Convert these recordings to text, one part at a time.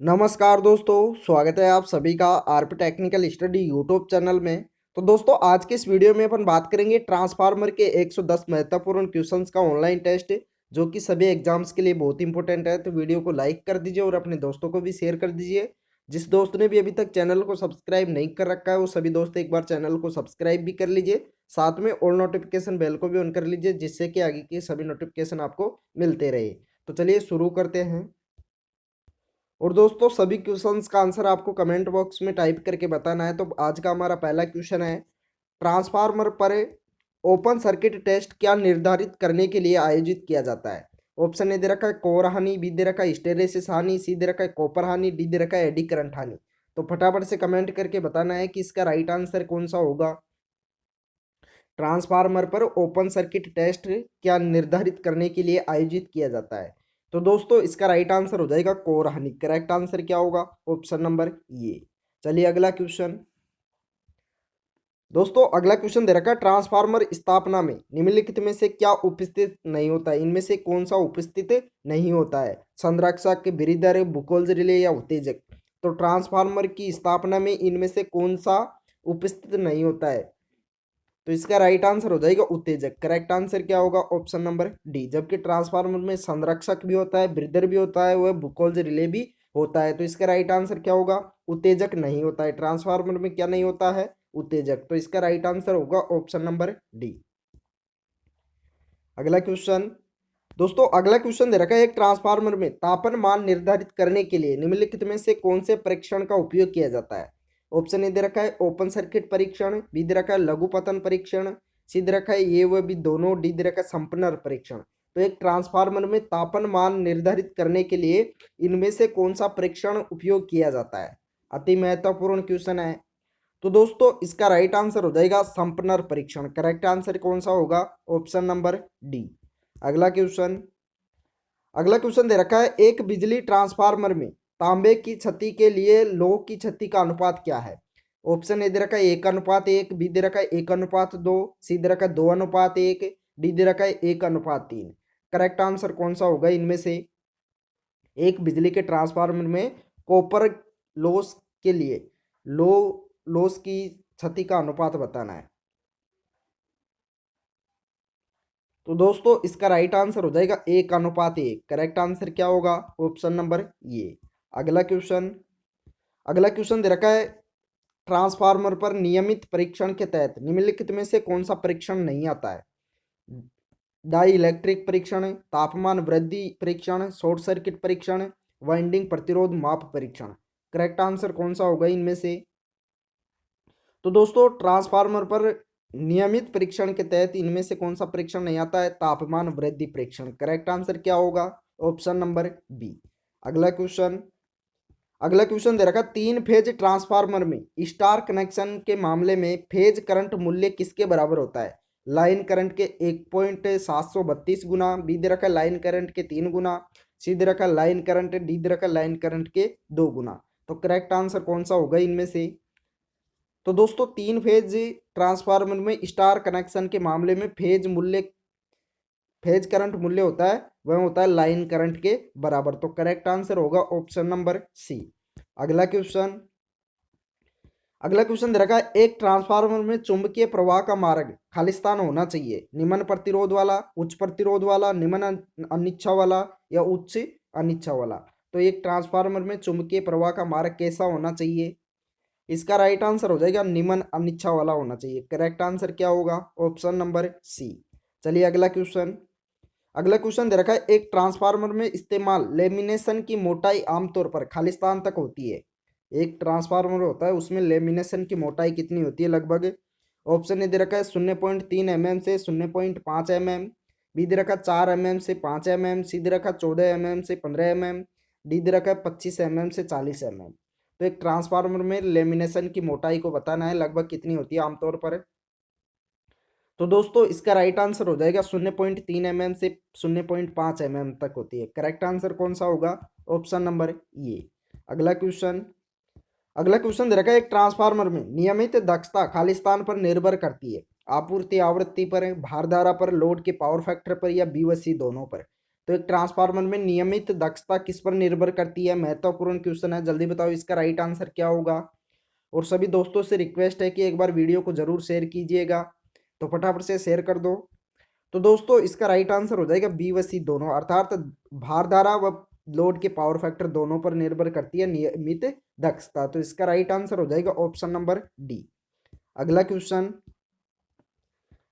नमस्कार दोस्तों, स्वागत है आप सभी का RP technical study YouTube channel में। तो दोस्तों आज के इस वीडियो में अपन बात करेंगे ट्रांसफार्मर के 110 महत्वपूर्ण क्वेश्चंस का ऑनलाइन टेस्ट जो कि सभी एग्जाम्स के लिए बहुत इंपॉर्टेंट है। तो वीडियो को लाइक कर दीजिए और अपने दोस्तों को भी शेयर कर दीजिए। जिस दोस्त ने भी अभी तक चैनल को सब्सक्राइब नहीं कर रखा है वो सभी दोस्त एक बार चैनल को सब्सक्राइब भी कर लीजिए। साथ में ऑल नोटिफिकेशन बेल को भी ऑन कर लीजिए जिससे कि आगे की सभी नोटिफिकेशन आपको मिलते रहे। तो चलिए शुरू करते हैं। और दोस्तों सभी क्वेश्चंस का आंसर आपको कमेंट बॉक्स में टाइप करके बताना है। तो आज का हमारा पहला क्वेश्चन है, ट्रांसफार्मर पर ओपन सर्किट टेस्ट क्या निर्धारित करने के लिए आयोजित किया जाता है। ऑप्शन ए दे रखा है कोर हानि, बी दे रखा है हिस्टैरिसीस हानि, सी दे रखा है कॉपर हानि, डी दे रखा है एडी करंट हानि। तो फटाफट से कमेंट करके बताना है कि इसका राइट आंसर कौन सा होगा। ट्रांसफार्मर पर ओपन सर्किट टेस्ट क्या निर्धारित करने के लिए आयोजित किया जाता है। तो दोस्तों इसका राइट आंसर हो जाएगा कोर हानि। करेक्ट आंसर क्या होगा, ऑप्शन नंबर ये। चलिए अगला क्वेश्चन। दोस्तों अगला क्वेश्चन दे रखा है, ट्रांसफार्मर स्थापना में निम्नलिखित में से क्या उपस्थित नहीं होता है। इनमें से कौन सा उपस्थित नहीं होता है। संरक्षक, वृद्धर, बुकोल्ज रिले या उत्तेजक। तो ट्रांसफार्मर की स्थापना में इनमें से कौन सा उपस्थित नहीं होता है। तो इसका राइट आंसर हो जाएगा उत्तेजक। करेक्ट आंसर क्या होगा, ऑप्शन नंबर डी। जबकि ट्रांसफार्मर में संरक्षक भी होता है, ब्रीदर भी होता है, वह बुकोल्ज रिले भी होता है। तो इसका राइट आंसर क्या होगा, उत्तेजक नहीं होता है। ट्रांसफार्मर में क्या नहीं होता है, उत्तेजक। तो इसका राइट आंसर होगा ऑप्शन नंबर डी। अगला क्वेश्चन। दोस्तों अगला क्वेश्चन दे रखा है, एक ट्रांसफार्मर में तापन मान निर्धारित करने के लिए निम्नलिखित में से कौन से परीक्षण का उपयोग किया जाता है। ऑप्शन ए दे रखा है ओपन सर्किट परीक्षण, बी दे रखा है लघु पतन परीक्षण, सी दे रखा है ये व भी दोनों, डी दे रखा है संपन्नर परीक्षण। तो एक ट्रांसफार्मर में तापन मान निर्धारित करने के लिए इनमें से कौन सा परीक्षण उपयोग किया जाता है। अति महत्वपूर्ण क्वेश्चन है। तो दोस्तों इसका राइट आंसर हो जाएगा संपन्नर परीक्षण। करेक्ट आंसर कौन सा होगा, ऑप्शन नंबर डी। अगला क्वेश्चन। अगला क्वेश्चन दे रखा है, एक बिजली ट्रांसफार्मर में तांबे की क्षति के लिए लोह की क्षति का अनुपात क्या है। ऑप्शन ए दे रखा है 1:1, बी दे रखा है 1:2, सी दे रखा है 2:1, डी दे रखा है 1:3। करेक्ट आंसर कौन सा होगा इनमें से। एक बिजली के ट्रांसफार्मर में कॉपर लॉस के लिए लो लॉस की क्षति का अनुपात बताना है। तो दोस्तों इसका राइट आंसर हो जाएगा 1:1। करेक्ट आंसर क्या होगा, ऑप्शन नंबर ये। अगला क्वेश्चन। अगला क्वेश्चन दे रखा है, ट्रांसफार्मर पर नियमित परीक्षण के तहत निम्नलिखित में से कौन सा परीक्षण नहीं आता है। डाई इलेक्ट्रिक परीक्षण, तापमान वृद्धि परीक्षण, शॉर्ट सर्किट परीक्षण, वाइंडिंग प्रतिरोध माप परीक्षण। करेक्ट आंसर कौन सा होगा इनमें से। तो दोस्तों ट्रांसफार्मर पर नियमित परीक्षण के तहत इनमें से कौन सा परीक्षण नहीं आता है, तापमान वृद्धि परीक्षण। करेक्ट आंसर क्या होगा, ऑप्शन नंबर बी। अगला क्वेश्चन। अगला क्वेश्चन दे रखा, 3 फेज ट्रांसफार्मर में स्टार कनेक्शन के मामले में फेज करंट मूल्य किसके बराबर होता है। लाइन करंट के 1.732 गुना, बी दे रखा लाइन करंट के 3 गुना, सी दे रखा लाइन करंट, डी दे रखा लाइन करंट के 2 गुना। तो करेक्ट आंसर कौन सा होगा इनमें से। तो दोस्तों 3 फेज ट्रांसफार्मर में स्टार कनेक्शन के मामले में फेज करंट मूल्य होता है वह होता है लाइन करंट के बराबर। तो करेक्ट आंसर होगा ऑप्शन नंबर सी। अगला क्वेश्चन। अगला क्वेश्चन दे रखा है, एक ट्रांसफार्मर में चुंबकीय प्रवाह का मार्ग खालिस्तान होना चाहिए। निम्न प्रतिरोध वाला, उच्च प्रतिरोध वाला, निम्न अनिच्छा वाला या उच्च अनिच्छा वाला। तो एक ट्रांसफार्मर में चुंबकीय प्रवाह का मार्ग कैसा होना चाहिए। इसका राइट आंसर हो जाएगा निम्न अनिच्छा वाला होना चाहिए। करेक्ट आंसर क्या होगा, ऑप्शन नंबर सी। चलिए अगला क्वेश्चन। अगला क्वेश्चन दे रखा है, एक ट्रांसफार्मर में इस्तेमाल लेमिनेशन की मोटाई आमतौर पर खालिस्तान तक होती है। एक ट्रांसफार्मर होता है उसमें लेमिनेशन की मोटाई कितनी होती है लगभग। ऑप्शन ए दे रखा है 0.3 mm से 0.5 mm, बी दे रखा 4 mm से 5 mm, सी दे रखा 14 mm से 15 mm, डी दे रखा 25 mm से 40 mm। तो एक ट्रांसफार्मर में लेमिनेशन की मोटाई को बताना है लगभग कितनी होती है आमतौर पर। तो दोस्तों इसका राइट आंसर हो जाएगा 0.3 mm से 0.5 mm तक होती है। करेक्ट आंसर कौन सा होगा, ऑप्शन नंबर ये। अगला क्वेश्चन। अगला क्वेश्चन दे रखा है, एक ट्रांसफार्मर में नियमित दक्षता खालिस्तान पर निर्भर करती है। आपूर्ति आवृत्ति पर, भारधारा पर, लोड के पावर फैक्टर पर या बी व सी दोनों पर। तो एक ट्रांसफार्मर में नियमित दक्षता किस पर निर्भर करती है? महत्वपूर्ण क्वेश्चन है, जल्दी बताओ इसका राइट आंसर क्या होगा। और सभी दोस्तों से रिक्वेस्ट है कि एक बार वीडियो को जरूर शेयर कीजिएगा, तो फटाफट से शेयर कर दो। तो दोस्तों इसका राइट आंसर हो जाएगा बी व सी दोनों, अर्थात भारधारा व लोड के पावर फैक्टर दोनों पर निर्भर करती है नियमित दक्षता। तो इसका राइट आंसर हो जाएगा ऑप्शन नंबर डी। अगला क्वेश्चन,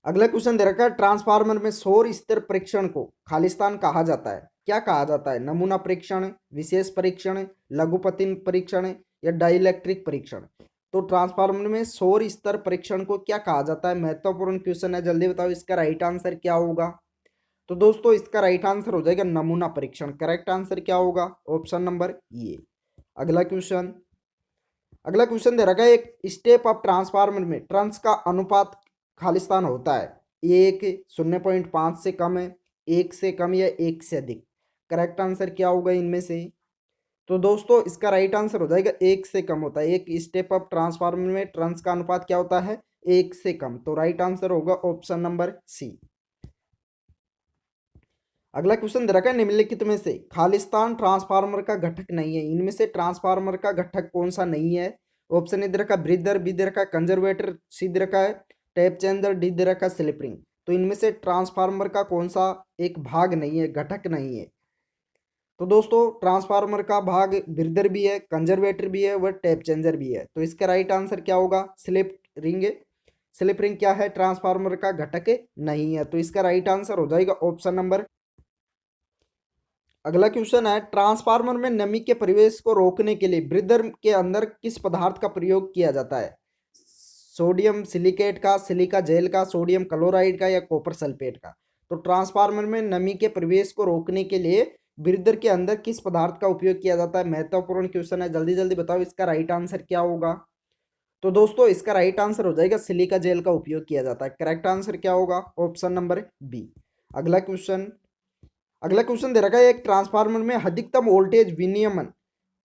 अगला क्वेश्चन दे रखा है, ट्रांसफार्मर में सौर स्तर परीक्षण को खालिस्तान कहा जाता है? क्या कहा जाता है? नमूना परीक्षण, विशेष परीक्षण, लघुपतिन परीक्षण या डाइलेक्ट्रिक परीक्षण? तो ट्रांसफार्मर में सौर स्तर परीक्षण को क्या कहा जाता है? महत्वपूर्ण क्वेश्चन है, जल्दी बताओ इसका राइट आंसर क्या होगा। तो दोस्तों इसका राइट आंसर हो जाएगा नमूना परीक्षण। करेक्ट आंसर क्या होगा? Option number A. अगला क्वेश्चन, अगला क्वेश्चन दे रखा है, एक स्टेप अप ट्रांसफार्मर में टर्न्स का अनुपात खालिस्तान होता है? 1, 0.5 से कम है, 1 से कम या 1 से अधिक? करेक्ट आंसर क्या होगा इनमें से? तो दोस्तों इसका राइट आंसर हो जाएगा 1 से कम होता है। एक स्टेप अप ट्रांसफार्मर में टर्न्स का अनुपात क्या होता है? 1 से कम। तो राइट आंसर होगा ऑप्शन नंबर सी। अगला क्वेश्चन दे रखा है, निम्नलिखित में से खालिस्तान ट्रांसफार्मर का घटक नहीं है? इनमें से ट्रांसफार्मर का घटक कौन सा नहीं है? ऑप्शन ए दे रखा है ब्रीदर, बी दे रखा है कंजर्वेटर, सी दे रखा है टैप चेंजर, डी दे रखा है स्लिप रिंग। तो इनमें से ट्रांसफार्मर का कौन सा एक भाग नहीं है, घटक नहीं है? तो दोस्तों ट्रांसफार्मर का भाग ब्रीदर भी है, कंजर्वेटर भी है, व टैप चेंजर भी है। तो इसका राइट आंसर क्या होगा? Slip ring. स्लिप रिंग क्या है? ट्रांसफार्मर का घटक नहीं है। तो इसका राइट आंसर हो जाएगा ऑप्शन नंबर। अगला क्वेश्चन है, ट्रांसफार्मर में नमी के प्रवेश को रोकने के लिए ब्रीदर के अंदर किस पदार्थ का प्रयोग किया जाता है? सोडियम सिलिकेट का, सिलिका जेल का, सोडियम क्लोराइड का या कॉपर सल्फेट का? तो ट्रांसफार्मर में नमी के प्रवेश को रोकने के लिए ब्रीदर के अंदर किस पदार्थ का उपयोग किया जाता है? महत्वपूर्ण क्वेश्चन है, जल्दी जल्दी बताओ इसका राइट आंसर क्या होगा। तो दोस्तों इसका राइट आंसर हो जाएगा सिलिका जेल का उपयोग किया जाता है। करेक्ट आंसर क्या होगा? Option number B. अगला क्वेश्चन, अगला क्वेश्चन दे रखा है, एक ट्रांसफार्मर में अधिकतम वोल्टेज विनियमन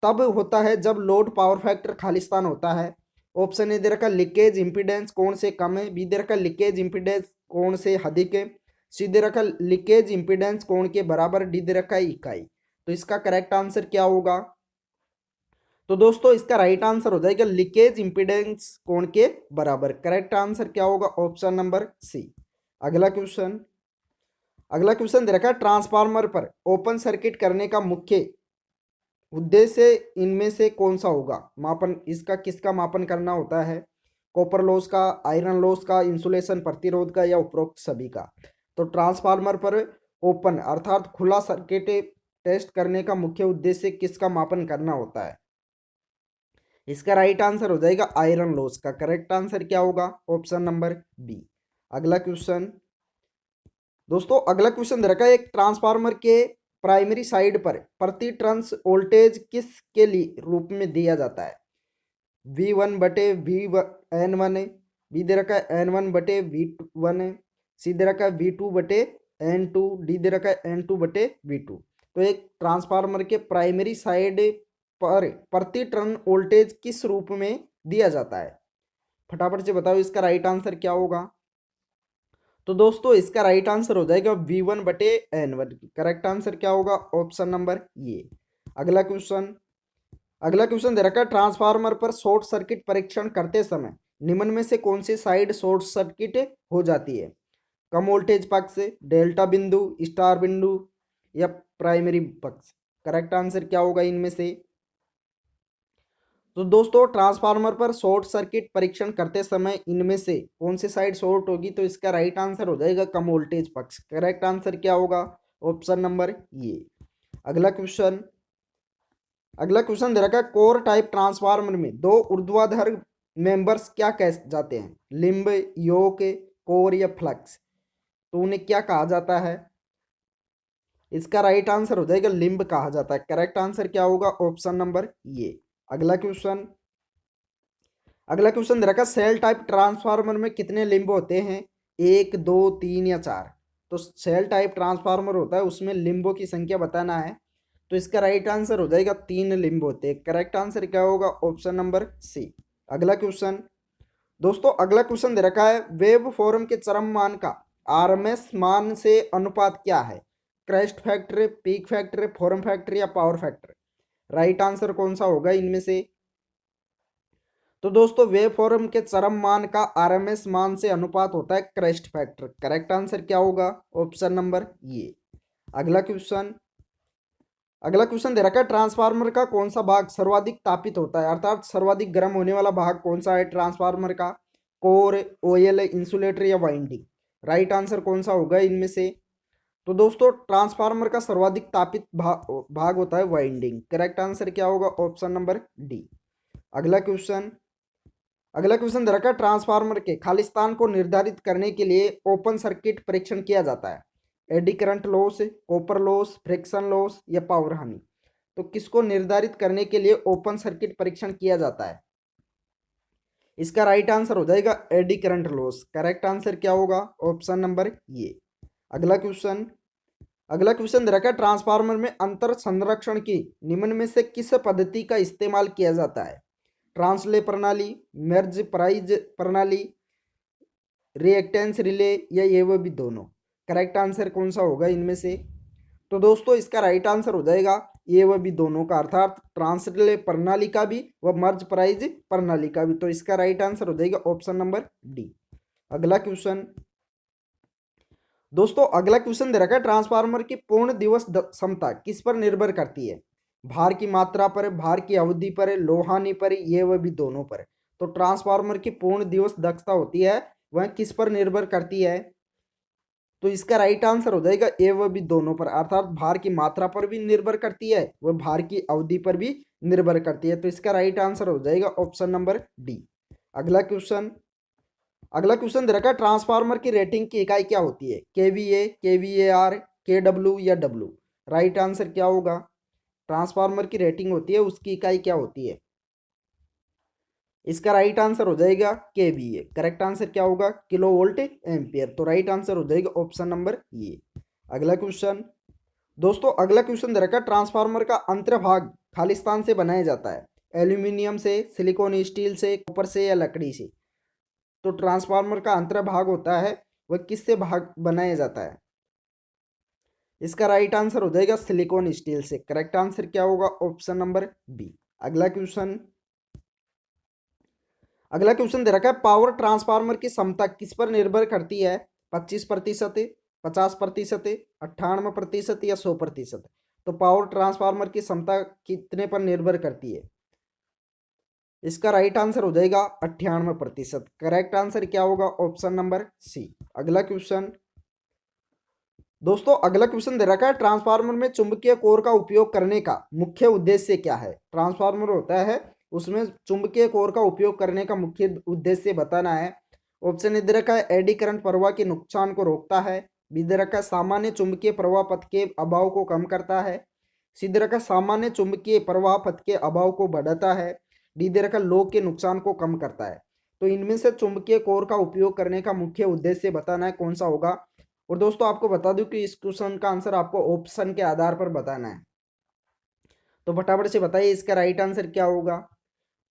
तब होता है जब लोड पावर फैक्टर खालिस्तान होता है। ऑप्शन ए दे रखा लीकेज इंपीडेंस कोण से कम है, बी दे रखा लीकेज इंपीडेंस कोण से अधिक है, सी दे रखा लीकेज इंपीडेंस कोण के बराबर, डी दे रखा इकाई। तो इसका करेक्ट आंसर क्या होगा? तो दोस्तों इसका राइट आंसर हो जाएगा लीकेज इंपीडेंस कोण के बराबर। करेक्ट आंसर क्या होगा? Option number C. अगला क्वेश्चन, अगला क्वेश्चन दे रखा है, ट्रांसफार्मर पर ओपन सर्किट करने का मुख्य उद्देश्य इनमें से कौन सा होगा? मापन, इसका किसका मापन करना होता है? कॉपर लॉस का, आयरन लॉस का, इंसुलेशन प्रतिरोध का या उपरोक्त सभी का? तो ट्रांसफार्मर पर ओपन अर्थात खुला सर्किट टेस्ट करने का मुख्य उद्देश्य किसका मापन करना होता है? इसका राइट आंसर हो जाएगा आयरन लॉस का। करेक्ट आंसर क्या होगा? Option number B. अगला क्वेश्चन, दोस्तों अगला क्वेश्चन दे रखा है, एक ट्रांसफार्मर के प्राइमरी साइड पर प्रति टर्न्स वोल्टेज किस के लिए रूप में दिया जाता है? V1 बटे N1 है, बी दे रखा है N1 बटे V1 है, सी दे रखा है V2 बटे N2, डी दे रखा है N2 बटे V2। तो एक ट्रांसफार्मर के प्राइमरी साइड पर प्रति टर्न वोल्टेज किस रूप में दिया जाता है? फटाफट से बताओ इसका राइट आंसर क्या होगा। तो दोस्तों इसका राइट आंसर हो जाएगा V1 बटे N1। करेक्ट आंसर क्या होगा? Option number A. अगला क्वेश्चन, अगला क्वेश्चन दे रखा है, ट्रांसफार्मर पर शॉर्ट सर्किट परीक्षण करते समय निम्न में से कौन सी साइड शॉर्ट सर्किट हो जाती है? कम वोल्टेज पक्ष, डेल्टा बिंदु, स्टार बिंदु या प्राइमरी पक्ष? करेक्ट आंसर क्या होगा इनमें से? तो दोस्तों ट्रांसफार्मर पर शॉर्ट सर्किट परीक्षण करते समय इनमें से कौन सी साइड शॉर्ट होगी? तो इसका राइट आंसर हो जाएगा कम वोल्टेज पक्ष। करेक्ट आंसर क्या होगा? Option number A. अगला क्वेश्चन, अगला क्वेश्चन दे रखा है, कोर टाइप ट्रांसफार्मर में दो ऊर्ध्वाधर मेंबर्स क्या कह जाते हैं? लिंब, योक, कोर या फ्लक्स? तो उन्हें क्या कहा जाता है? इसका राइट आंसर हो जाएगा लिंब कहा जाता है। करेक्ट आंसर क्या होगा? Option number A. अगला क्वेश्चन, अगला क्वेश्चन दे रखा, सेल टाइप ट्रांसफार्मर में कितने लिंब होते हैं? 1, 2, 3 या 4? तो सेल टाइप ट्रांसफार्मर होता है उसमें लिंबों की संख्या बताना है। तो इसका राइट आंसर हो जाएगा 3 लिंब होते हैं। करेक्ट आंसर क्या होगा? Option number C. अगला क्वेश्चन, दोस्तों अगला क्वेश्चन दे रखा है, वेव फॉर्म के चरम मान का आरएमएस मान से अनुपात क्या है? Crest factor, peak factor, form factor या पावर फैक्टर? राइट आंसर कौन सा होगा इनमें से? तो दोस्तों वेव फॉर्म के चरम मान का आरएमएस मान से अनुपात होता है क्रेस्ट फैक्टर। करेक्ट आंसर क्या होगा? ऑप्शन नंबर ये। अगला क्वेश्चन, अगला क्वेश्चन दे रखा है ट्रांसफार्मर का कौन सा भाग सर्वाधिक तापित होता है, अर्थात सर्वाधिक गर्म होने वाला भाग कौन सा है ट्रांसफार्मर का? कोर, ऑयल, इंसुलेटर या वाइंडिंग? राइट आंसर कौन सा होगा इनमें से? तो दोस्तों ट्रांसफार्मर का सर्वाधिक तापित भाग होता है वाइंडिंग। करेक्ट आंसर क्या होगा? Option number D. अगला क्वेश्चन, अगला क्वेश्चन दे रखा है ट्रांसफार्मर के खालिस्तान को निर्धारित करने के लिए ओपन सर्किट परीक्षण किया जाता है। Eddy current loss, copper loss, friction loss या पावर हानि? तो किसको निर्धारित करने के लिए ओपन सर्किट परीक्षण किया जाता है? इसका राइट आंसर हो जाएगा eddy current loss. Correct answer क्या होगा? ऑप्शन नंबर ये। अगला क्वेश्चन, अगला क्वेश्चन दे रखा है ट्रांसफार्मर में अंतर संरक्षण की निम्न में से किस पद्धति का इस्तेमाल किया जाता है? ट्रांसले प्रणाली, मेर्ज प्राइज प्रणाली, रिएक्टेंस रिले या ये वो भी दोनों? करेक्ट आंसर कौन सा होगा इनमें से? तो दोस्तों इसका राइट आंसर हो जाएगा ये वो भी दोनों का, अर्थात ट्रांसले प्रणाली का भी व मर्ज प्राइज प्रणाली का भी। तो इसका राइट आंसर हो जाएगा ऑप्शन नंबर डी। अगला क्वेश्चन, दोस्तों अगला क्वेश्चन दे रखा है ट्रांसफार्मर की पूर्ण दिवस क्षमता किस पर निर्भर करती है? भार की मात्रा पर, भार की अवधि पर, लोहानी पर, ये वह भी दोनों पर? तो ट्रांसफार्मर की पूर्ण दिवस दक्षता होती है वह किस पर निर्भर करती है? तो इसका राइट आंसर हो जाएगा ए वह भी दोनों पर, अर्थात भार की मात्रा पर भी निर्भर करती है वह भार की अवधि पर भी निर्भर करती है। तो इसका राइट आंसर हो जाएगा ऑप्शन नंबर डी। अगला क्वेश्चन, अगला क्वेश्चन दे रखा है ट्रांसफार्मर की रेटिंग की इकाई क्या होती है? केवीए, केवीएआर, केडब्ल्यू या डब्ल्यू? राइट आंसर क्या होगा? ट्रांसफार्मर की रेटिंग होती है उसकी इकाई क्या होती है? इसका राइट आंसर हो जाएगा केवीए। करेक्ट आंसर क्या होगा? Kilo volt ampere. तो राइट आंसर हो जाएगा ऑप्शन नंबर ये। अगला क्वेश्चन, दोस्तों अगला क्वेश्चन दे रखा है ट्रांसफार्मर का अंतर्भाग खालिस्तान से बनाया जाता है? एल्यूमिनियम से, सिलिकॉन स्टील से, कॉपर से या लकड़ी से? तो ट्रांसफार्मर का अंतर्भाग होता है वह किससे भाग बनाया जाता है? इसका राइट आंसर हो जाएगा सिलिकॉन स्टील से। करेक्ट आंसर क्या होगा? Option number B. अगला क्वेश्चन, अगला क्वेश्चन दे रखा है पावर ट्रांसफार्मर की क्षमता किस पर निर्भर करती है? 25%, 50%, 98% या 100%? तो पावर ट्रांसफार्मर की क्षमता कितने पर निर्भर करती है? इसका राइट आंसर हो जाएगा 98%। करेक्ट आंसर क्या होगा? Option number C. अगला क्वेश्चन, दोस्तों अगला क्वेश्चन दे रखा है ट्रांसफार्मर में चुंबकीय कोर का उपयोग करने का मुख्य उद्देश्य क्या है? ट्रांसफार्मर होता है उसमें चुंबकीय कोर का उपयोग करने का मुख्य उद्देश्य बताना है। ऑप्शन ए दे रखा है एडी करंट प्रवाह के नुकसान को रोकता है, बी दे रखा है सामान्य चुंबकीय प्रवाह पथ के अभाव को कम करता है, सी दे रखा है सामान्य चुंबकीय प्रवाह पथ के अभाव को बढ़ाता है, डी दे रखा है लोग के नुकसान को कम करता है। तो इनमें से चुंबकीय कोर का उपयोग करने का मुख्य उद्देश्य बताना है कौन सा होगा। और दोस्तों आपको बता दूं कि इस क्वेश्चन का आंसर आपको ऑप्शन के आधार पर बताना है, तो फटाफट से बताइए इसका राइट आंसर क्या होगा।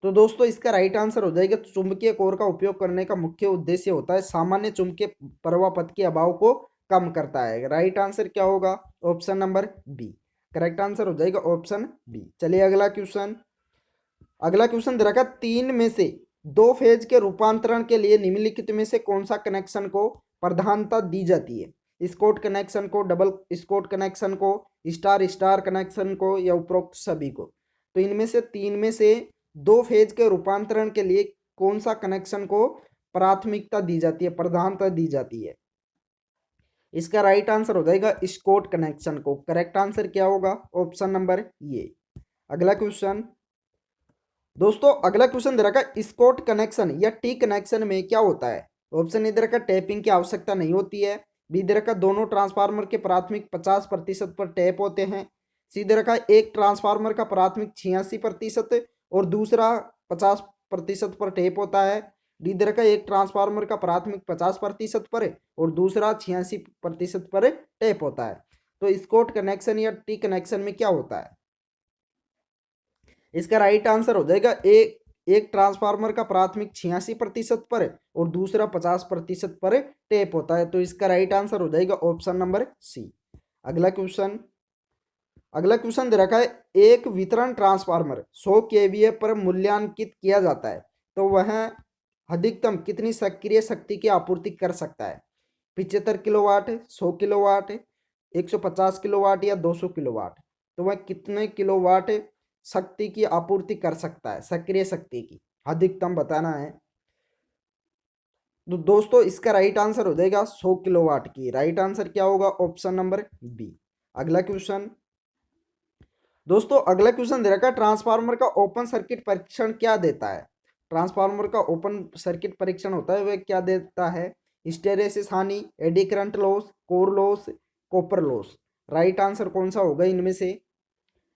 तो दोस्तों इसका राइट आंसर हो जाएगा चुंबकीय कोर का उपयोग करने का मुख्य उद्देश्य होता है सामान्य चुंबकीय प्रवाह पथ के अभाव को कम करता है। राइट आंसर क्या होगा? Option number B. Correct answer हो जाएगा ऑप्शन बी। चलिए अगला क्वेश्चन, अगला क्वेश्चन दे रखा 3 में से 2 फेज के रूपांतरण के लिए निम्नलिखित में से कौन सा कनेक्शन को प्रधानता दी जाती है? स्कॉट कनेक्शन को, डबल स्कॉट कनेक्शन को, स्टार स्टार कनेक्शन को या उपरोक्त सभी को? तो इनमें से 3 में से 2 फेज के रूपांतरण के लिए कौन सा कनेक्शन को प्राथमिकता दी जाती है, प्रधानता दी जाती है? इसका राइट आंसर हो जाएगा स्कॉट कनेक्शन को। करेक्ट आंसर क्या होगा? ऑप्शन नंबर ये। अगला क्वेश्चन, दोस्तों अगला क्वेश्चन दे रखा है स्कॉट कनेक्शन या टी कनेक्शन में क्या होता है? ऑप्शन ए दे रखा टैपिंग की आवश्यकता नहीं होती है, बी दे रखा दोनों ट्रांसफार्मर के प्राथमिक 50% पर टैप होते हैं, सी दे रखा एक ट्रांसफार्मर का प्राथमिक 86% और दूसरा 50% पर टैप होता है, डी दे रखा एक ट्रांसफार्मर का प्राथमिक 50% पर और दूसरा 86% पर टैप होता है। तो स्कॉट कनेक्शन या टी कनेक्शन में क्या होता है? इसका राइट आंसर हो जाएगा एक ट्रांसफार्मर का प्राथमिक 86% पर और दूसरा 50% पर टैप होता है। तो इसका राइट आंसर हो जाएगा ऑप्शन नंबर सी। अगला क्वेश्चन दे रखा है, एक वितरण ट्रांसफार्मर 100 केवीए पर मूल्यांकित किया जाता है तो वह अधिकतम कितनी सक्रिय शक्ति की आपूर्ति कर सकता है? 75 किलोवाट, 100 किलोवाट, 150 किलोवाट या 200 किलोवाट। तो वह कितने किलोवाट शक्ति की आपूर्ति कर सकता है, सक्रिय शक्ति की अधिकतम बताना है। तो दोस्तों इसका राइट आंसर हो जाएगा 100 किलोवाट की। राइट आंसर क्या होगा? Option number B. अगला क्वेश्चन दोस्तों, अगला क्वेश्चन दे रखा है, ट्रांसफार्मर का ओपन सर्किट परीक्षण क्या देता है? ट्रांसफार्मर का ओपन सर्किट परीक्षण होता है, वह क्या देता है? हिस्टैरिसीस हानि, eddy current loss, core loss, copper loss. Right answer कौन सा होगा इनमें से?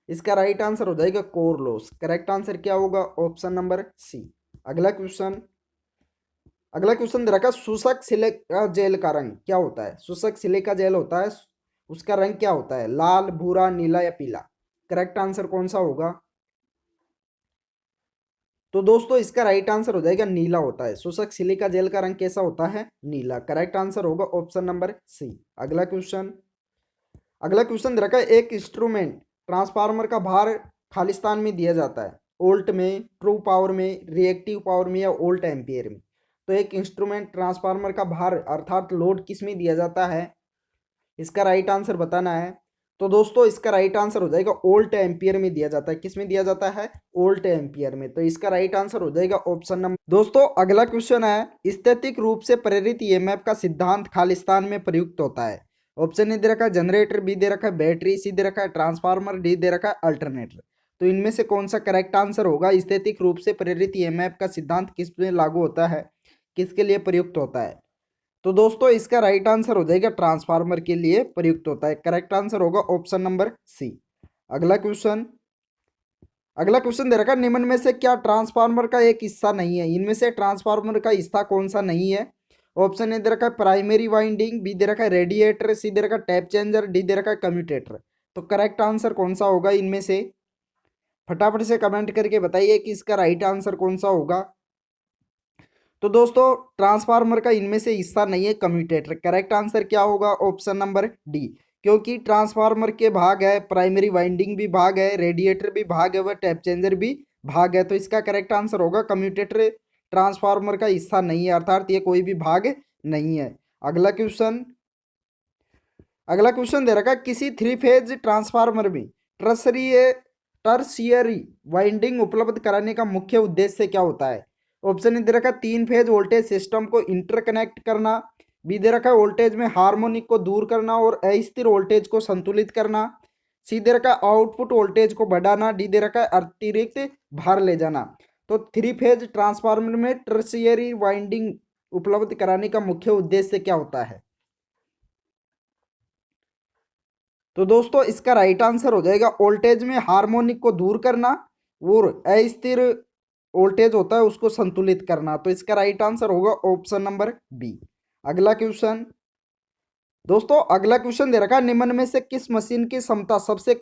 इसका राइट आंसर हो जाएगा कोर लॉस। करेक्ट आंसर क्या होगा? Option number C. अगला क्वेश्चन दे रखा है, शुष्क सिलिका जेल का रंग क्या होता है? शुष्क सिलिका जेल होता है, उसका रंग क्या होता है? लाल, भूरा, नीला या पीला? करेक्ट आंसर कौन सा होगा? तो दोस्तों इसका राइट आंसर हो जाएगा नीला होता है। शुष्क सिलिका जेल का रंग कैसा होता है? नीला। करेक्ट आंसर होगा ऑप्शन नंबर सी। अगला क्वेश्चन दे रखा है, एक इंस्ट्रूमेंट ट्रांसफार्मर का भार खालिस्तान में दिया जाता है, वोल्ट में, ट्रू पावर में, रिएक्टिव पावर में या वोल्ट एम्पियर में। तो एक इंस्ट्रूमेंट ट्रांसफार्मर का भार अर्थात लोड किस में दिया जाता है? इसका राइट आंसर बताना है। तो दोस्तों इसका राइट आंसर हो जाएगा वोल्ट एम्पियर में दिया जाता है। किस में दिया जाता है? वोल्ट एम्पियर में। तो इसका राइट आंसर हो जाएगा ऑप्शन नंबर। दोस्तों अगला क्वेश्चन है, स्थैतिक रूप से प्रेरित ईएमएफ का सिद्धांत खालिस्तान में प्रयुक्त होता है। ऑप्शन ए दे रखा है जनरेटर, बी दे रखा है बैटरी, सी दे रखा है ट्रांसफार्मर, डी दे रखा है अल्टरनेटर। तो इनमें से कौन सा करेक्ट आंसर होगा? स्थैतिक रूप से प्रेरित ईएमएफ का सिद्धांत किस में लागू होता है, किसके लिए प्रयुक्त होता है? तो दोस्तों इसका राइट आंसर हो जाएगा ट्रांसफार्मर के लिए प्रयुक्त होता है। करेक्ट आंसर होगा ऑप्शन नंबर सी। अगला क्वेश्चन दे रखा है, निम्न में से क्या ट्रांसफार्मर का एक हिस्सा नहीं है? इनमें से ट्रांसफार्मर का हिस्सा कौन सा नहीं है? ऑप्शन ए दे रखा है प्राइमरी वाइंडिंग, बी दे रखा है रेडिएटर, सी दे रखा है टैप चेंजर, डी दे रखा है कम्यूटेटर। तो करेक्ट आंसर कौन सा होगा इनमें से? फटाफट से कमेंट करके बताइए कि इसका राइट आंसर कौन सा होगा। तो दोस्तों ट्रांसफार्मर का इनमें से हिस्सा नहीं है कम्यूटेटर। करेक्ट आंसर क्या होगा? Option number D. क्योंकि ट्रांसफार्मर के भाग है, प्राइमरी वाइंडिंग भी भाग है, रेडिएटर भी भाग है, वह टैप चेंजर भी भाग है। तो इसका करेक्ट आंसर होगा कम्यूटेटर ट्रांसफार्मर का हिस्सा नहीं है, अर्थात ये कोई भी भाग नहीं है। अगला क्वेश्चन दे रखा है, किसी 3 फेज ट्रांसफार्मर में टर्शियरी वाइंडिंग उपलब्ध कराने का मुख्य उद्देश्य क्या होता है? ऑप्शन ए दे रखा है 3 फेज वोल्टेज सिस्टम को इंटरकनेक्ट करना, बी दे रखा है वोल्टेज में हार्मोनिक को दूर करना और अस्थिर वोल्टेज को संतुलित करना, सी दे रखा है आउटपुट वोल्टेज को बढ़ाना, डी दे रखा है अतिरिक्त भार ले जाना। तो 3 फेज ट्रांसफार्मर में टर्शियरी वाइंडिंग उपलब्ध कराने का मुख्य उद्देश्य क्या होता है? तो दोस्तों इसका राइट आंसर हो जाएगा वोल्टेज में हार्मोनिक को दूर करना और अस्थिर वोल्टेज होता है उसको संतुलित करना। तो इसका राइट आंसर होगा ऑप्शन नंबर बी। अगला क्वेश्चन दोस्तों, अगला क्वेश्चन दे रखा है, निम्न में से किस मशीन की क्षमता सबसे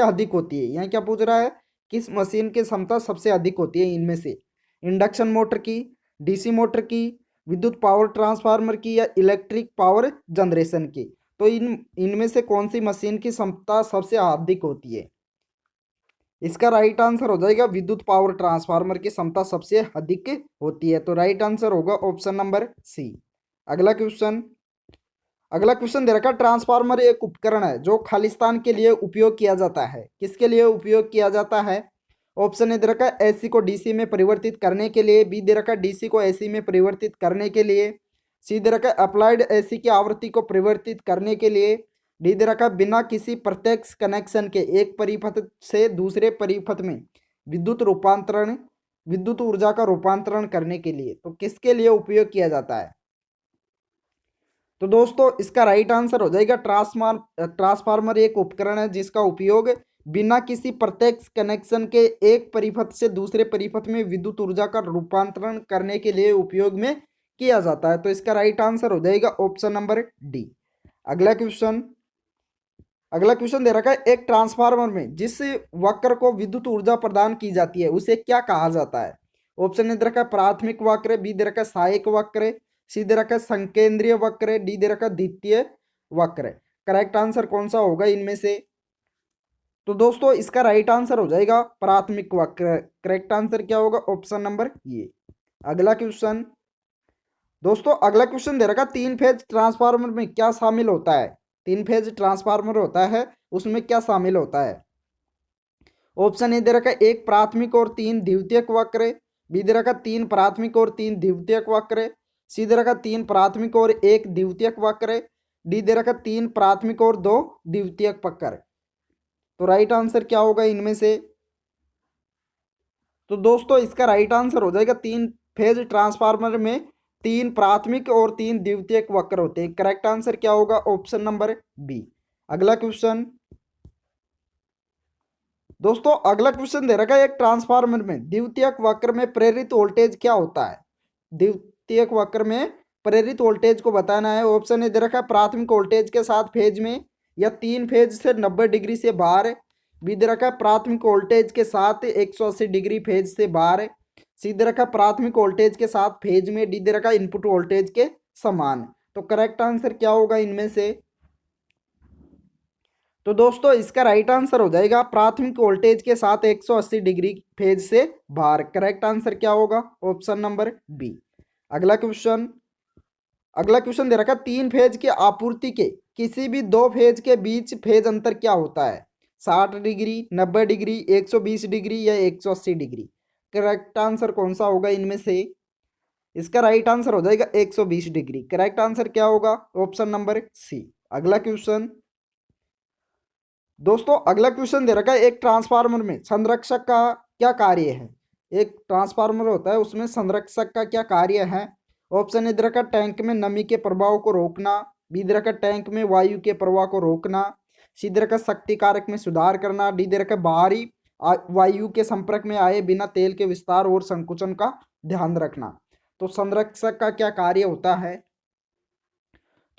अधिक होती है? यहाँ क्या पूछ रहा है? किस मशीन की क्षमता सबसे अधिक होती है इनमें से? इंडक्शन मोटर की, डीसी मोटर की, विद्युत पावर ट्रांसफार्मर की या इलेक्ट्रिक पावर जनरेशन की? तो इनमें से कौन सी मशीन की क्षमता सबसे अधिक होती है? इसका राइट आंसर हो जाएगा विद्युत पावर ट्रांसफार्मर की क्षमता सबसे अधिक होती है। तो राइट आंसर होगा ऑप्शन नंबर सी। अगला क्वेश्चन दे रखा है, ट्रांसफार्मर एक उपकरण है जो खालिस्तान के लिए उपयोग किया जाता है। किसके लिए उपयोग किया जाता है? ऑप्शन ए दे रखा है एसी को डीसी में परिवर्तित करने के लिए, बी दे रखा है डीसी को एसी में परिवर्तित करने के लिए, सी दे रखा है अप्लाइड एसी की आवृत्ति को परिवर्तित करने के लिए, डी दे रखा है बिना किसी प्रत्यक्ष कनेक्शन के एक परिपथ से दूसरे परिपथ में विद्युत ऊर्जा का रूपांतरण करने के लिए। तो किसके लिए उपयोग किया जाता है? तो दोस्तों इसका राइट आंसर हो जाएगा ट्रांसफार्मर एक उपकरण है जिसका उपयोग बिना किसी प्रत्यक्ष कनेक्शन के एक परिपथ से दूसरे परिपथ में विद्युत ऊर्जा का रूपांतरण करने के लिए उपयोग में किया जाता है। तो इसका राइट आंसर हो जाएगा ऑप्शन नंबर डी। अगला क्वेश्चन दे रखा है, एक ट्रांसफार्मर में जिस वक्र को विद्युत ऊर्जा प्रदान की जाती है उसे क्या कहा जाता है? ऑप्शन ए दे रखा है प्राथमिक वक्र, बी दे रखा है सहायक वक्र, सी दे रखा है संकेंद्रीय वक्र, डी दे रखा है द्वितीय वक्र। करेक्ट आंसर कौन सा होगा इनमें से? तो दोस्तों इसका राइट आंसर हो जाएगा प्राथमिक वक्र। करेक्ट आंसर क्या होगा? ऑप्शन नंबर ये। अगला क्वेश्चन दोस्तों, अगला क्वेश्चन दे रखा, तीन फेज ट्रांसफार्मर में क्या शामिल होता है? तीन फेज ट्रांसफार्मर होता है, उसमें क्या शामिल होता है? ऑप्शन ए दे रखा, एक प्राथमिक और तीन द्वितीयक वक्र। बी दे रखा, तीन प्राथमिक और तीन द्वितीयक वक्र। सी दे रखा, तीन प्राथमिक और एक द्वितीयक वक्र। डी दे रखा, तीन प्राथमिक और दो द्वितीयक वक्र। तो राइट आंसर क्या होगा इनमें से? तो दोस्तों इसका राइट आंसर हो जाएगा, तीन फेज ट्रांसफार्मर में तीन प्राथमिक और तीन द्वितीयक वक्र होते हैं। करेक्ट आंसर क्या होगा? Option number B. अगला क्वेश्चन दोस्तों, अगला क्वेश्चन दे रखा है, एक ट्रांसफार्मर में द्वितीयक वक्र में प्रेरित वोल्टेज क्या होता है? द्वितीयक वक्र में प्रेरित वोल्टेज को बताना है। ऑप्शन ए दे रखा है, प्राथमिक वोल्टेज के साथ फेज में या तीन फेज से 90 डिग्री से बाहर। बी दे रखा है, प्राथमिक वोल्टेज के साथ 180 डिग्री फेज से बाहर। सी दे रखा है, प्राथमिक वोल्टेज के साथ फेज में। डी दे रखा है, इनपुट वोल्टेज के समान। तो करेक्ट आंसर क्या होगा इनमें से? तो दोस्तों इसका राइट आंसर हो जाएगा, प्राथमिक वोल्टेज के साथ 180 डिग्री फेज से बाहर। करेक्ट आंसर क्या होगा? Option number B. अगला क्वेश्चन दे रखा, तीन फेज की आपूर्ति के किसी भी दो फेज के बीच फेज अंतर क्या होता है? 60 डिग्री, 90 डिग्री, 120 डिग्री या 180 डिग्री। करेक्ट आंसर कौन सा होगा इनमें से? इसका राइट आंसर हो जाएगा 120 डिग्री। करेक्ट आंसर क्या होगा? Option number C. अगला क्वेश्चन दोस्तों, अगला क्वेश्चन दे रखा है, एक ट्रांसफार्मर में संरक्षक का क्या कार्य है? एक ट्रांसफार्मर होता है, उसमें संरक्षक का क्या कार्य है? ऑप्शन ए दे रखा, टैंक में नमी के प्रभाव को रोकना। बी दे रखा, टैंक में वायु के प्रवाह को रोकना। सी दे रखा, शक्ति कारक में सुधार करना। डी दे रखा, बाहरी वायु के संपर्क में आए बिना तेल के विस्तार और संकुचन का ध्यान रखना। तो संरक्षक का क्या कार्य होता है?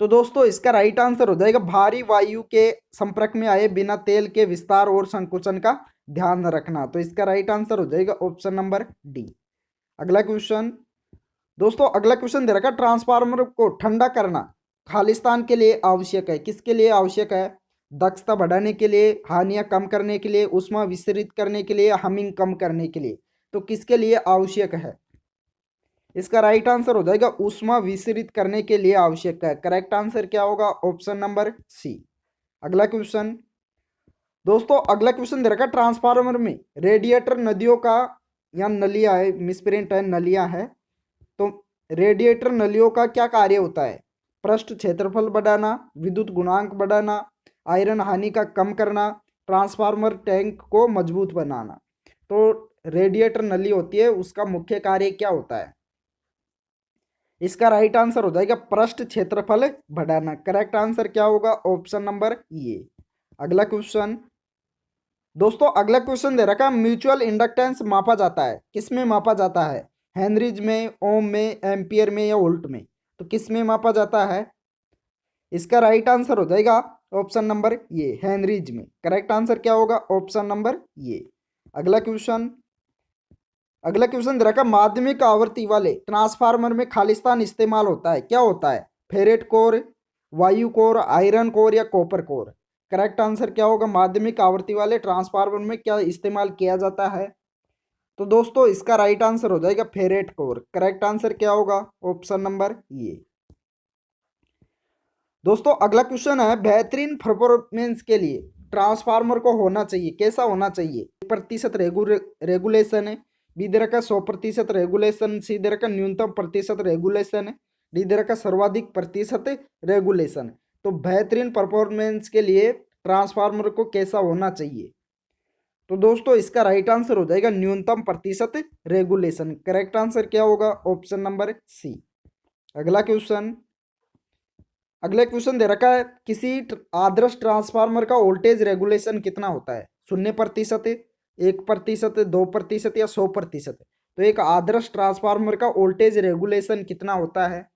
तो दोस्तों इसका राइट आंसर हो जाएगा, भारी वायु के संपर्क में आए बिना तेल के विस्तार और संकुचन का ध्यान रखना। तो इसका राइट आंसर हो जाएगा ऑप्शन नंबर डी। अगला क्वेश्चन दोस्तों, अगला क्वेश्चन दे रखा, ट्रांसफार्मर को ठंडा करना खालिस्तान के लिए आवश्यक है। किसके लिए आवश्यक है? दक्षता बढ़ाने के लिए, हानियां कम करने के लिए, ऊष्मा विसरित करने के लिए, हमिंग कम करने के लिए। तो किसके लिए आवश्यक है? इसका राइट आंसर हो जाएगा, ऊष्मा विसरित करने के लिए आवश्यक है। करेक्ट आंसर क्या होगा? Option number C. अगला क्वेश्चन दोस्तों, अगला क्वेश्चन दे रखा, ट्रांसफार्मर में रेडिएटर नलियों का या नलियां है, मिसप्रिंट है, नलियां है। तो रेडिएटर नलियों का क्या कार्य होता है? पृष्ठ क्षेत्रफल बढ़ाना, विद्युत गुणांक बढ़ाना, आयरन हानि का कम करना, ट्रांसफार्मर टैंक को मजबूत बनाना। तो रेडिएटर नली होती है, उसका मुख्य कार्य क्या होता है? इसका राइट आंसर हो जाएगा पृष्ठ क्षेत्रफल बढ़ाना। करेक्ट आंसर क्या होगा? Option number A. अगला क्वेश्चन दोस्तों, अगला क्वेश्चन दे रखा, म्यूचुअल इंडक्टेंस मापा जाता है, किस में मापा जाता है? हेनरीज में, ओम में, एम्पियर में या वोल्ट में। तो किस में मापा जाता है? इसका राइट आंसर हो जाएगा ऑप्शन नंबर ए, हेनरीज में। करेक्ट आंसर क्या होगा? Option number A. अगला क्वेश्चन दे रखा, माध्यमिक आवृत्ति वाले ट्रांसफार्मर में खालिस्तान इस्तेमाल होता है, क्या होता है? फेरेट कोर, वायु कोर, आयरन कोर या कॉपर कोर। करेक्ट आंसर क्या होगा? माध्यमिक आवृत्ति वाले ट्रांसफार्मर में क्या इस्तेमाल किया जाता है? तो दोस्तों इसका राइट आंसर हो जाएगा फेरेट कोर। करेक्ट आंसर क्या होगा? Option number A. दोस्तों अगला क्वेश्चन है, बेहतरीन परफॉर्मेंस के लिए ट्रांसफार्मर को होना चाहिए, कैसा होना चाहिए? प्रतिशत रेगुलेशन है। बी दे रखा 100% रेगुलेशन। सी दे रखा न्यूनतम प्रतिशत रेगुलेशन है। डी दे रखा सर्वाधिक प्रतिशत रेगुलेशन। तो बेहतरीन परफॉर्मेंस के लिए ट्रांसफार्मर को कैसा होना चाहिए? तो दोस्तों इसका राइट आंसर हो जाएगा न्यूनतम प्रतिशत रेगुलेशन। करेक्ट आंसर क्या होगा? Option number C. अगला क्वेश्चन दे रखा है, किसी आदर्श ट्रांसफार्मर का वोल्टेज रेगुलेशन कितना होता है? 0%, 1%, 2% या 100%। तो एक आदर्श ट्रांसफार्मर का वोल्टेज रेगुलेशन कितना होता है?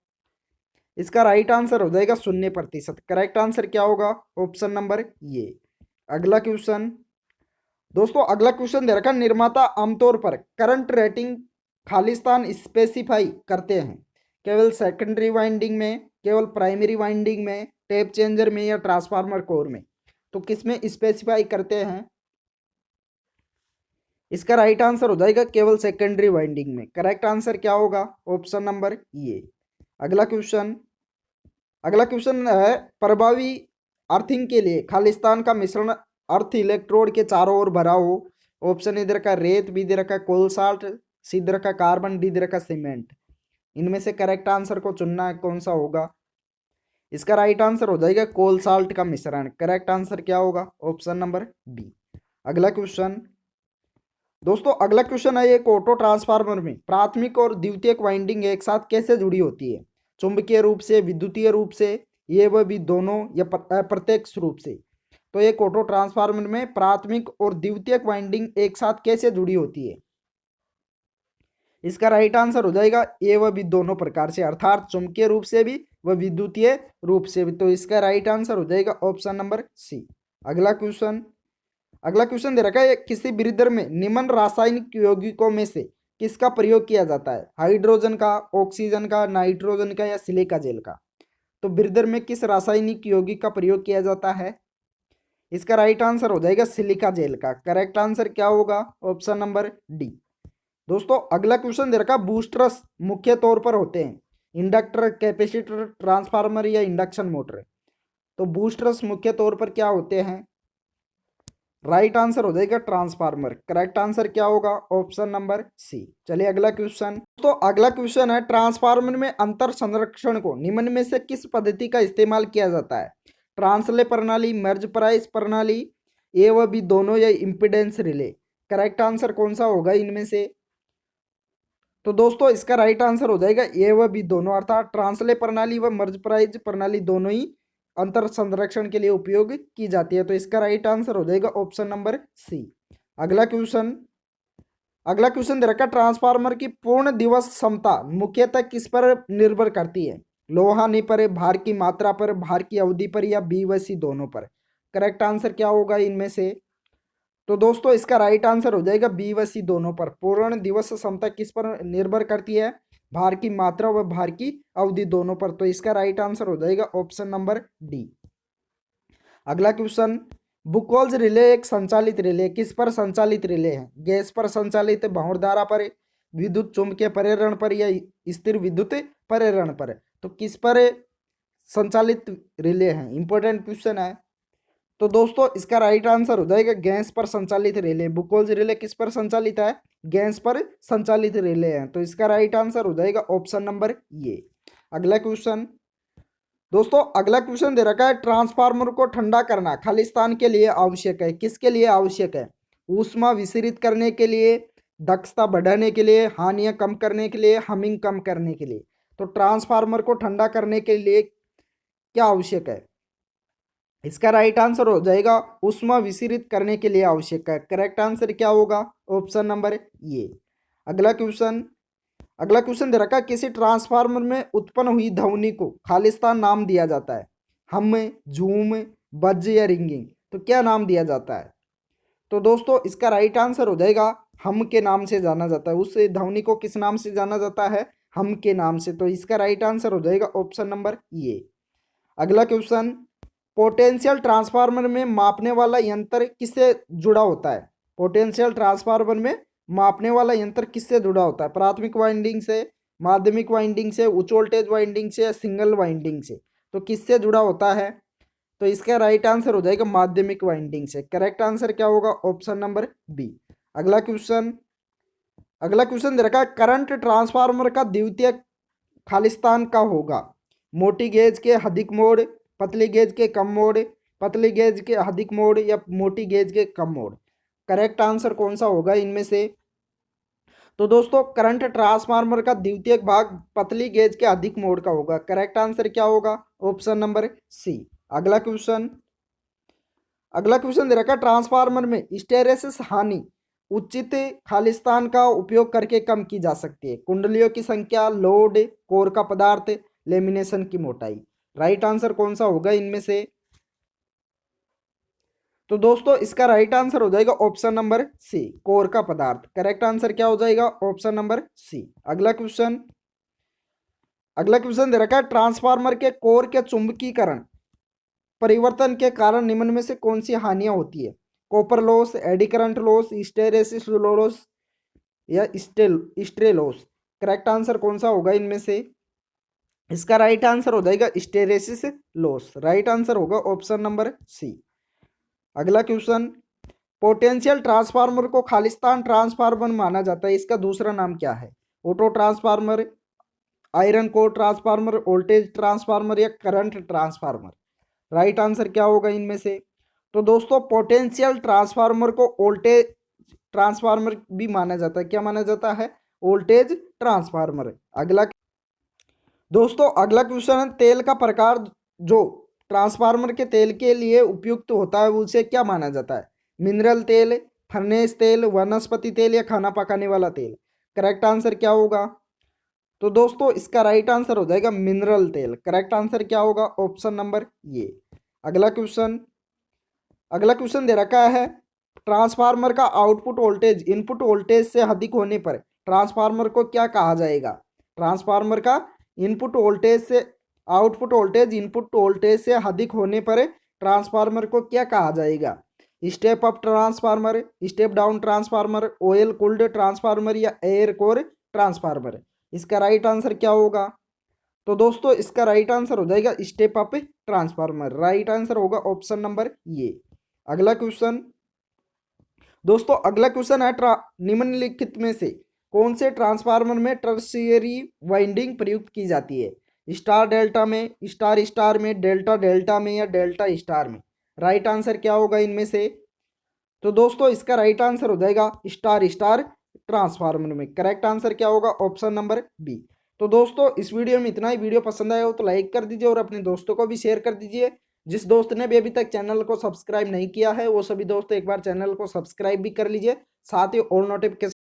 इसका राइट आंसर हो जाएगा 0%। करेक्ट आंसर क्या होगा? ऑप्शन नंबर ये। अगला क्वेश्चन दोस्तों, अगला क्वेश्चन दे रखा, निर्माता आमतौर पर करंट रेटिंग खालिस्तान स्पेसिफाई करते हैं केवल सेकेंडरी वाइंडिंग में, केवल प्राइमरी वाइंडिंग में, टेप चेंजर में या ट्रांसफार्मर कोर में, तो किस में स्पेसिफाई करते हैं? इसका राइट आंसर हो जाएगा केवल सेकेंडरी वाइंडिंग में। करेक्ट आंसर क्या होगा? Option number A. अगला क्वेश्चन है प्रभावी अर्थिंग के लिए खालिस्तान का मिश्रण अर्थ इलेक्ट्रोड के चारों ओर भरा हो। ऑप्शन इधर का रेत, बी इधर का कोल साल्ट, सी इधर का कार्बन, डी इधर का सीमेंट। इनमें से करेक्ट आंसर को चुनना है, कौन सा होगा? इसका राइट आंसर हो जाएगा कोल साल्ट का मिश्रण। करेक्ट आंसर क्या होगा? Option number B. अगला क्वेश्चन दोस्तों, अगला क्वेश्चन है एक ऑटो ट्रांसफार्मर में प्राथमिक और द्वितीयक वाइंडिंग एक साथ कैसे जुड़ी होती है? चुंबकीय रूप से, विद्युतीय रूप से, ये वह भी दोनों, या अप्रत्यक्ष रूप से? तो एक ऑटो ट्रांसफार्मर में प्राथमिक और द्वितीयक वाइंडिंग एक साथ कैसे जुड़ी होती है? इसका राइट आंसर हो जाएगा ये वह भी दोनों प्रकार से, अर्थात चुंबकीय रूप से भी व विद्युतीय रूप से भी। तो इसका राइट आंसर हो जाएगा ऑप्शन नंबर सी। अगला क्वेश्चन दे रखा है किसी ब्रीदर में निम्न रासायनिक यौगिकों में से किसका प्रयोग किया जाता है? हाइड्रोजन का, ऑक्सीजन का, नाइट्रोजन का, या सिलिका जेल का? तो ब्रीदर में किस रासायनिक यौगिक का प्रयोग किया जाता है? इसका राइट आंसर हो जाएगा सिलिका जेल का। करेक्ट आंसर क्या होगा? Option number D. दोस्तों, अगला क्वेश्चन दे रखा बूस्टर्स मुख्य तौर पर होते हैं इंडक्टर, कैपेसिटर, ट्रांसफार्मर या इंडक्शन मोटर। तो बूस्टर्स मुख्य तौर पर क्या होते हैं? राइट आंसर हो जाएगा ट्रांसफार्मर। करेक्ट आंसर क्या होगा? Option number C. चलिए अगला क्वेश्चन। तो अगला क्वेश्चन है ट्रांसफार्मर में अंतर संरक्षण को निम्न में से किस पद्धति का इस्तेमाल किया जाता है? ट्रांसले प्रणाली, मर्ज प्राइस प्रणाली, ए व बी दोनों, या इम्पीडेंस रिले? करेक्ट आंसर कौन सा होगा इनमें से? तो दोस्तों इसका राइट आंसर हो जाएगा ए व बी दोनों, अर्थात ट्रांसले प्रणाली व मर्ज प्राइज प्रणाली दोनों ही अंतर संरक्षण के लिए उपयोग की जाती है। तो इसका राइट आंसर हो जाएगा ऑप्शन नंबर सी। अगला क्वेश्चन दे रखा ट्रांसफार्मर की पूर्ण दिवस क्षमता मुख्यतः किस पर निर्भर करती है? लोह हानि पर, भार की मात्रा पर, भार की अवधि पर, या बी व सी दोनों पर? करेक्ट आंसर क्या होगा इनमें से? तो दोस्तों इसका राइट आंसर हो जाएगा बी व सी दोनों पर। पूर्ण दिवस क्षमता किस पर निर्भर करती है? भार की मात्रा व भार की अवधि दोनों पर। तो इसका राइट आंसर हो जाएगा ऑप्शन नंबर डी। अगला क्वेश्चन बुकोल्ज रिले एक संचालित रिले किस पर संचालित रिले है? गैस पर संचालित, भंवर धारा पर, विद्युत चुंबकीय प्रेरण पर, या स्थिर विद्युत प्रेरण पर? तो किस पर संचालित रिले है? इंपॉर्टेंट क्वेश्चन है। तो दोस्तों इसका राइट आंसर हो जाएगा गैस पर संचालित रिले। बुकोल्ज रिले किस पर संचालित है? गैस पर संचालित रिले है। तो इसका राइट आंसर हो जाएगा ऑप्शन नंबर ये। अगला क्वेश्चन दोस्तों, अगला क्वेश्चन दे रखा है ट्रांसफार्मर को ठंडा करना खालिस्तान के लिए आवश्यक है। किसके लिए आवश्यक है? ऊष्मा विसरित करने के लिए, दक्षता बढ़ाने के लिए, हानियां कम करने के लिए, हमिंग कम करने के लिए? तो ट्रांसफार्मर को ठंडा करने के लिए क्या आवश्यक है? इसका राइट आंसर हो जाएगा ऊष्मा विसरित करने के लिए आवश्यक है। करेक्ट आंसर क्या होगा? ऑप्शन नंबर ये। अगला क्वेश्चन दे रखा किसी ट्रांसफार्मर में उत्पन्न हुई ध्वनि को खालिस्तान नाम दिया जाता है? हम, झूम, बज, या रिंगिंग? तो क्या नाम दिया जाता है? तो दोस्तों इसका राइट आंसर हो जाएगा हम के नाम से जाना जाता है। उस ध्वनि को किस नाम से जाना जाता है? हम के नाम से। तो इसका राइट आंसर हो जाएगा ऑप्शन नंबर ये। अगला क्वेश्चन पोटेंशियल ट्रांसफार्मर में मापने वाला यंत्र किससे जुड़ा होता है? पोटेंशियल ट्रांसफार्मर में मापने वाला यंत्र किससे जुड़ा होता है? प्राथमिक वाइंडिंग से, माध्यमिक वाइंडिंग से, उच्च वोल्टेज वाइंडिंग से, या सिंगल वाइंडिंग से? तो किससे जुड़ा होता है? तो इसका राइट आंसर हो जाएगा माध्यमिक वाइंडिंग से। करेक्ट आंसर क्या होगा? Option number B. अगला क्वेश्चन दे रखा है करंट ट्रांसफार्मर का द्वितीयक खालिस्तान का होगा? मोटी गेज के अधिक मोड़, पतली गेज के कम मोड़, पतली गेज के अधिक मोड़, या मोटी गेज के कम मोड़? करेक्ट आंसर कौन सा होगा इनमें से? तो दोस्तों करंट ट्रांसफार्मर का द्वितीयक भाग पतली गेज के अधिक मोड़ का होगा। करेक्ट आंसर क्या होगा? Option number C. अगला क्वेश्चन दे रखा ट्रांसफार्मर में हिस्टैरिसीस हानि उचित खालिस्तान का उपयोग करके कम की जा सकती है? कुंडलियों की संख्या, लोड, कोर का पदार्थ, लेमिनेशन की मोटाई? राइट आंसर कौन सा होगा इनमें से? तो दोस्तों इसका राइट आंसर हो जाएगा ऑप्शन नंबर सी, कोर का पदार्थ। करेक्ट आंसर क्या हो जाएगा? Option number C. अगला क्वेश्चन दे रखा है ट्रांसफार्मर के कोर के चुंबकीकरण परिवर्तन के कारण निम्न में से कौन सी हानियां होती है? Copper loss, eddy current loss, hysteresis loss या स्ट्रे लॉस। करेक्ट आंसर कौन सा होगा इनमें से? इसका राइट आंसर हो जाएगा हिस्टेरेसिस लॉस। राइट आंसर होगा ऑप्शन नंबर सी। अगला क्वेश्चन, पोटेंशियल ट्रांसफार्मर को खालिस्तान ट्रांसफार्मर माना जाता है, इसका दूसरा नाम क्या है? Auto transformer, iron core transformer, voltage transformer या करंट ट्रांसफार्मर। राइट आंसर क्या होगा इनमें से? तो दोस्तों पोटेंशियल ट्रांसफार्मर को वोल्टेज ट्रांसफार्मर भी माना जाता है। क्या माना जाता है? Voltage transformer. अगला दोस्तों, अगला क्वेश्चन है, तेल का प्रकार जो ट्रांसफार्मर के तेल के लिए उपयुक्त होता है उसे क्या माना जाता है? मिनरल तेल, फर्नेस तेल, वनस्पति तेल या खाना पकाने वाला तेल। करेक्ट आंसर क्या होगा? तो दोस्तों इसका राइट आंसर हो जाएगा मिनरल तेल। करेक्ट आंसर क्या होगा? ऑप्शन नंबर ये। अगला क्वेश्चन, अगला क्वेश्चन दे रखा है, ट्रांसफार्मर का आउटपुट वोल्टेज इनपुट वोल्टेज से अधिक होने पर ट्रांसफार्मर को क्या कहा जाएगा? ट्रांसफार्मर का इनपुट वोल्टेज से आउटपुट वोल्टेज इनपुट वोल्टेज से अधिक होने पर ट्रांसफार्मर को क्या कहा जाएगा? Step up transformer, step down transformer, oil cooled transformer या एयर कोर ट्रांसफार्मर। इसका राइट आंसर क्या होगा? तो दोस्तों इसका राइट आंसर हो जाएगा step up transformer. Right answer होगा ऑप्शन नंबर ये। अगला क्वेश्चन, दोस्तों अगला क्वेश्चन है, निम्नलिखित में से कौन से ट्रांसफार्मर में टर्शियरी वाइंडिंग प्रयुक्त की जाती है? स्टार डेल्टा में, स्टार स्टार में, डेल्टा डेल्टा में या डेल्टा स्टार में। राइट आंसर क्या होगा इनमें से? तो दोस्तों इसका राइट आंसर हो जाएगा स्टार स्टार ट्रांसफार्मर में। करेक्ट आंसर क्या होगा? Option number B. तो दोस्तों इस वीडियो में इतना ही। वीडियो पसंद आया हो तो लाइक कर दीजिए और अपने दोस्तों को भी शेयर कर दीजिए। जिस दोस्त ने भी अभी तक चैनल को सब्सक्राइब नहीं किया है वो सभी दोस्त एक बार चैनल को सब्सक्राइब भी कर लीजिए, साथ ही ऑल नोटिफिकेशन